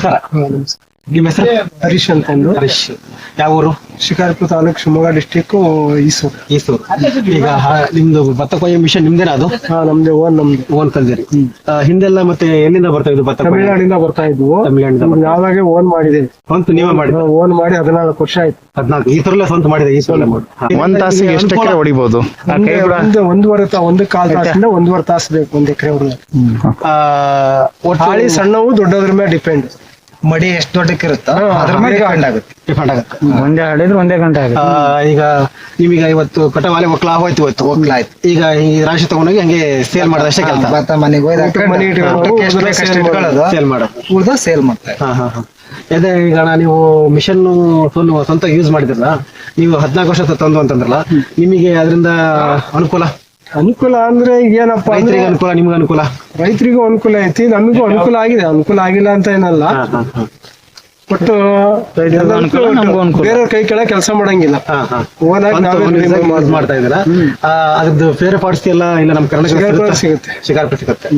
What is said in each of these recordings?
ನಮಸ್ಕಾರ. ನಮಸ್ಕಾರ. ನಿಮ್ಮ ಹೆಸರು? ಹರೀಶ್ ಅಂತಂದು. ಹರೀಶ್. ಯಾವ ಊರು? ಶಿಕಾರಿಪುರ ತಾಲೂಕು, ಶಿವಮೊಗ್ಗ ಡಿಸ್ಟಿಕ್, ಈಸೂರು. ಈಸೂರು. ಈಗ ನಿಮ್ದು ಭತ್ತ ಕೊಯ್ಯೋ ಮಿಷನ್ ನಿಮ್ದೇನಾ ಅದು? ನಮ್ದು ಓನ್ ಕಲ್ದಿರಿ. ಹಿಂದೆಲ್ಲ ಮತ್ತೆ ಎಲ್ಲಿಂದ ಬರ್ತಾ ಇದ್ದು ಭತ್ತ? ತಮಿಳ್ನಾಡಿಂದ ಬರ್ತಾ ಇದ್ವು. ತಮಿಳ್ನಾಡಿಂದ ನಾವಾಗೆ ಓನ್ ಮಾಡಿದೆ. ಸ್ವಂತ ನೀವೇ ಮಾಡಿ? ಓನ್ ಮಾಡಿ 14 ವರ್ಷ ಆಯ್ತು. 14. ಈಸೂರಲ್ಲೇ ಸ್ವಂತ ಮಾಡಿದೆ? ಈಸೂರಲ್ಲೇ ಮಾಡಿ. ಒಂದ್ ತಾಸಿಗೆ ಎಷ್ಟು ಎಕರೆ ಹೊಡಿಬಹುದು? ಒಂದು ಕಾಲ್ ತಾಸಿಂದ 1.5 ತಾಸು ಬೇಕು 1 ಎಕರೆ ಹೊಡೆದ. ಹಾಳಿ ಸಣ್ಣವು ದೊಡ್ಡದ್ರ ಮೇಲೆ ಡಿಪೆಂಡ್. ಮಡಿ ಎಷ್ಟು ದೊಡ್ಡಕ್ಕೆ ಇರುತ್ತೋ ಅದ್ರ ಮೇಲೆ ಡಿಪೆಂಡ್ ಆಗುತ್ತೆ. ಒಂದೇ ಹಾಡಿದ್ರೆ 1 ಗಂಟೆ ಆಗುತ್ತೆ. ಈಗ ನಿಮಗೆ ಇವತ್ತು ಕಟಾವಾಲೆ ಒಕ್ಲ ಹೋಯ್ತು, ಇವತ್ತು ಒಕ್ಲ ಆಯ್ತು. ಈಗ ಈ ರಾಶಿ ತಗೊಂಡೋಗಿ ಹಂಗೆ ಸೇಲ್ ಮಾಡೋದಷ್ಟೇ ಕೆಲಸ. ಭತ್ತ ಮನೆಗೆ ಹೋಯ್ದು ಸೇಲ್ ಮಾಡೋದು, ಉಳ್ದ ಸೇಲ್ ಮಾಡ್ತಾರೆ. ಅದೇ ಈಗ ನೀವು ಮಿಷನ್ ಸ್ವಂತ ಯೂಸ್ ಮಾಡಿದ್ರಲ್ಲ, ನೀವು 14 ವರ್ಷ ತಂದು ಅಂತಂದ್ರಲ್ಲ, ನಿಮಗೆ ಅದರಿಂದ ಅನುಕೂಲ ಅಂದ್ರೆ ಈಗ ಏನಪ್ಪಾ ಅಂದ್ರೆ ರೈತರಿಗೆ ಅನುಕೂಲ, ನಿಮ್ಗೆ ಅನುಕೂಲ? ರೈತರಿಗೂ ಅನುಕೂಲ ಐತಿ, ನಮಗೂ ಅನುಕೂಲ ಆಗಿದೆ. ಅನುಕೂಲ ಆಗಿಲ್ಲ ಅಂತ ಏನಲ್ಲ, ಒಟ್ಟು ಬೇರೆ ಕೈ ಕೆಳಗೆ ಕೆಲಸ ಮಾಡಂಗಿಲ್ಲ. ಮಾಡ್ತಾ ಇದ್ದೀರಾ? ಅದ್ರದ್ದು ಬೇರೆ ಪಾರ್ಟ್ಸ್ ಎಲ್ಲ ಇಲ್ಲ ನಮ್ಮ ಕರ್ನಾಟಕ ಸಿಗುತ್ತೆ, ಶಿಕಾರಿಪುರ ಸಿಗುತ್ತೆ.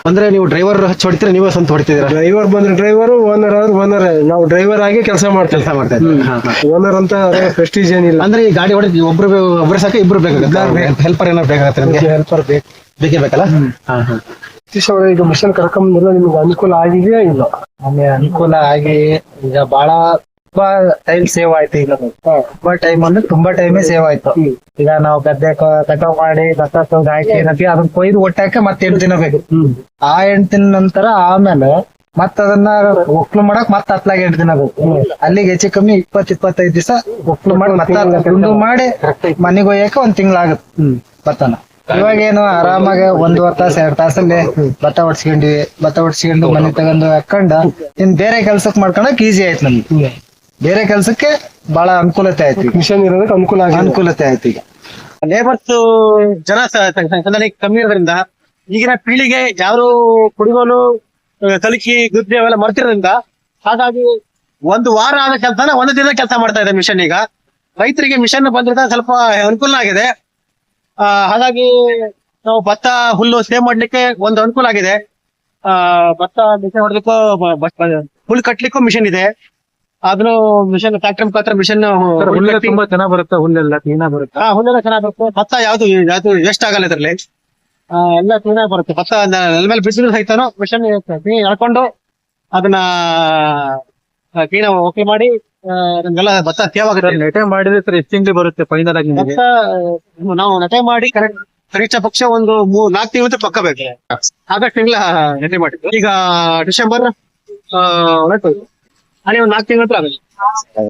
ಅಂದ್ರೆ ನೀವು ಡ್ರೈವರ್ ಹಚ್ಚಿ ಹೊಡಿತೀರಾ, ನೀವೇ ಸ್ವಂತ ಹೊಡಿತಿದ್ದೀರಾ? ಡ್ರೈವರ್ ಬಂದ್ರೆ ಡ್ರೈವರ್, ಓನರ್ ಆದ್ರೆ ಓನರ್. ನಾವು ಡ್ರೈವರ್ ಆಗಿ ಕೆಲಸ ಮಾಡ್ತಾ ಇದ್ದೀವಿ. ಓನರ್ ಅಂತ ಪ್ರೆಸ್ಟೀಜ್ ಏನಿಲ್ಲ. ಅಂದ್ರೆ ಈ ಗಾಡಿ ಹೊಡೆದು ಒಬ್ರು ಸಾಕ, ಇಬ್ರು ಬೇಕಾಗುತ್ತೆ? ಹೆಲ್ಪರ್ ಏನಾದ್ರು ಬೇಕಾಗತ್ತೆ ನಿಮ್ಗೆ? ಹೆಲ್ಪರ್ ಬೇಕೇ ಬೇಕಲ್ಲ? ಈಗ ಮಿಷನ್ ಕರ್ಕೊಂಡ್ಮೇಲೆ ನಿಮ್ಗೆ ಅನುಕೂಲ ಆಗಿದೆಯಾ ಇಲ್ಲ? ನಮಗೆ ಅನುಕೂಲ ಆಗಿ ಈಗ ತುಂಬಾ ಟೈಮ್ ಸೇವ್ ಆಯ್ತು. ಈಗ ತುಂಬಾ ಟೈಮ್ ಅಂದ್ರೆ ತುಂಬಾ ಟೈಮೇ ಸೇವ್ ಆಯ್ತು. ಈಗ ನಾವು ಗದ್ದೆ ಕಟಾವ್ ಮಾಡಿ ಭತ್ತ ಹಾಕಿ ಅದನ್ನ ಕೊಯ್ದು ಒಟ್ಟಾಕೆ ಮತ್ತೆ 8 ದಿನ ಬೇಕು. ಆ 8 ದಿನ ನಂತರ ಆಮೇಲೆ ಅದನ್ನ ಒಕ್ಲು ಮಾಡಕ್ ಮತ್ತೆ ಹತ್ಲಾಗ 8 ದಿನ ಬೇಕು. ಅಲ್ಲಿಗೆ ಹೆಚ್ಚು ಕಮ್ಮಿ 20-25 ದಿವಸ ಒಕ್ಲು ಮಾಡಿ ಮತ್ತೆ ಮಾಡಿ ಮನೆಗೆ ಒಯ್ಯಕ್ಕೆ 1 ತಿಂಗಳಾಗುತ್ತೆ ಭತ್ತನ. ಇವಾಗೇನು ಆರಾಮಾಗಿ 1.5 ತಾಸು 2 ತಾಸಲ್ಲಿ ಭತ್ತ ಹೊಡ್ಸ್ಕೊಂಡು ಮನೆ ತಗೊಂಡು ಹಾಕೊಂಡ ಇನ್ ಬೇರೆ ಕೆಲ್ಸಕ್ ಮಾಡ್ಕೊಳಕ್ ಈಸಿ ಆಯ್ತು. ನಮ್ಗೆ ಬೇರೆ ಕೆಲ್ಸಕ್ಕೆ ಬಹಳ ಅನುಕೂಲತೆ ಆಯ್ತು. ಮಿಷನ್ ಇರೋದಕ್ಕೆ ಅನುಕೂಲತೆ ಆಯ್ತು. ಈಗ ಲೇಬರ್ಸ್ ಜನ ಕಮ್ಮಿ ಇರೋದ್ರಿಂದ ಈಗಿನ ಪೀಳಿಗೆ ಯಾರು ಕುಡಿಗೋಲು, ಕಲಿಕಿ, ಗುದ್ದೆ ಅವೆಲ್ಲ ಮರ್ತಿರೋದ್ರಿಂದ ಹಾಗಾಗಿ 1 ವಾರ ಆದ ಕೆಲಸನ 1 ದಿನ ಕೆಲಸ ಮಾಡ್ತಾ ಇದೆ ಮಿಷನ್. ಈಗ ರೈತರಿಗೆ ಮಿಷನ್ ಬಂದಿರೋದ ಸ್ವಲ್ಪ ಅನುಕೂಲ ಆಗಿದೆ. ಹಾಗಾಗಿ ನಾವು ಭತ್ತ ಹುಲ್ಲು ಸೇವ್ ಮಾಡ್ಲಿಕ್ಕೆ ಒಂದು ಅನುಕೂಲ ಆಗಿದೆ. ಭತ್ತ ಮಿಷನ್ ಹೊಡೆದಕ್ಕೂ ಹುಲ್ಲು ಕಟ್ಲಿಕ್ಕೂ ಮಿಷನ್ ಇದೆ. ಅದನ್ನು ಮಿಷನ್ ಟ್ರಾಕ್ಟರ್ ಮುಖಾಂತರ ಮಿಷನ್ ತುಂಬಾ ಚೆನ್ನಾಗ್ ಬರುತ್ತೆ. ಹುಲ್ಲೆಲ್ಲ ಕ್ಲೀನಾಗಿ ಬರುತ್ತೆ. ಹುಲ್ಲೆಲ್ಲ ಚೆನ್ನಾಗಿ ಬರುತ್ತೆ. ಭತ್ತ ಯಾವ್ದು ವೇಸ್ಟ್ ಆಗಲ್ಲ ಇದ್ರಲ್ಲಿ, ಎಲ್ಲ ಕ್ಲೀನಾಗಿ ಬರುತ್ತೆ. ಭತ್ತ ನೆಲ ಮೇಲೆ ಬಿಸಿಲು ಸಹಿತನು ಮಿಷನ್ ಎಳ್ಕೊಂಡು ಅದನ್ನ ಕ್ಲೀನ್ ಓಕೆ ಮಾಡಿ ನಮ್ಗೆಲ್ಲ ಭತ್ತ ತೇವಾಗುತ್ತೆ. ನೆಟೆ ಮಾಡಿದ್ರೆ ಸರ್ ಎಷ್ಟು ತಿಂಗಳು ಬರುತ್ತೆ ಫೈನಲ್ ಆಗಿ? ಭತ್ತ ನಾವು ನೆಟೆ ಮಾಡಿ ಕನಿಷ್ಠ ಪಕ್ಷ ಒಂದು 4 ತಿಂಗಳು ಪಕ್ಕ ಬೇಕು. ಆಗಸ್ಟ್ ತಿಂಗಳ ನೆಟೆ ಮಾಡಿದ್ದು. ಈಗ ಡಿಸೆಂಬರ್ ಅಲ್ಲಿ ಒಂದು 4 ತಿಂಗಳ ಆಗುತ್ತೆ.